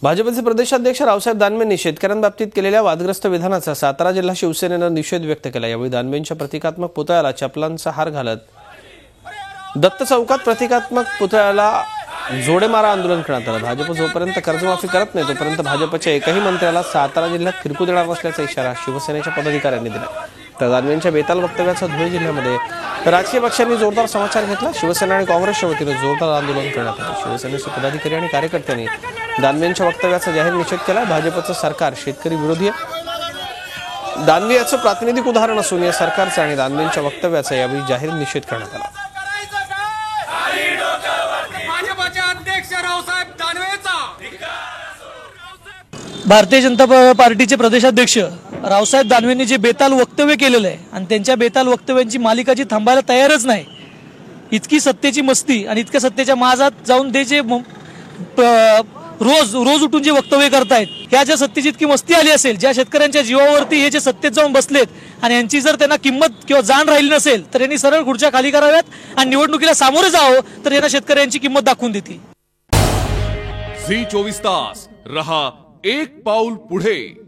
भाजपचे प्रदेशाध्यक्ष रावसाहेब दानवेंनी शेतकऱ्यांबाबतीत केलेल्या वादग्रस्त विधानाचा सातारा जिल्हा शिवसेनेनं निषेध व्यक्त केला। यावेळी दानवेंच्या प्रतिकात्मक पुतळ्याला चपलांचा हार घालत दत्त चौकात प्रतिकात्मक पुतळ्याला जोडेमारा आंदोलन करण्यात आलं। भाजप जोपर्यंत कर्जमाफी करत नाही तोपर्यंत भाजपच्या एकही मंत्र्याला सातारा जिल्ह्यात फिरकू देणार नसल्याचा इशारा शिवसेनेच्या पदाधिकाऱ्यांनी दिला। तर दानवेंच्या बेताल वक्तव्याचा धुळे जिल्ह्यामध्ये राजकीय पक्षांनी जोरदार समाचार घेतला। शिवसेना आणि काँग्रेसच्या वतीने जोरदार आंदोलन करण्यात आले। शिवसेनेचे पदाधिकारी आणि कार्यकर्त्यांनी दानवेंच्या वक्तव्याचा जाहीर निषेध केला। भाजपचं सरकार शेतकरी विरोधी आहे। दानवे याचं प्रातिनिधिक उदाहरण असून या सरकारचा आणि दानवेंच्या वक्तव्याचा यावेळी जाहीर निषेध करण्यात आला। भारतीय जनता पार्टीचे प्रदेशाध्यक्ष रावसाहेब दानवेंनी जे बेताल वक्तव्य केलेलं आहे आणि त्यांच्या बेताल वक्तव्यांची मालिका जी थांबायला तयारच नाही, इतकी सत्तेची मस्ती आणि इतक्या सत्तेच्या महाजात जाऊन ते जे रोज उठून जे वक्तव्य करतायत, ह्या ज्या सत्तेची इतकी मस्ती आली असेल, ज्या शेतकऱ्यांच्या जीवावरती हे जे सत्तेत जाऊन बसलेत आणि यांची जर त्यांना किंमत किंवा जाण राहिली नसेल तर यांनी सरळ खुर्च्या खाली कराव्यात आणि निवडणुकीला सामोरे जावं, तर यांना शेतकऱ्यांची किंमत दाखवून देतील। झी 24 तास रहा एक पाऊल पुढे।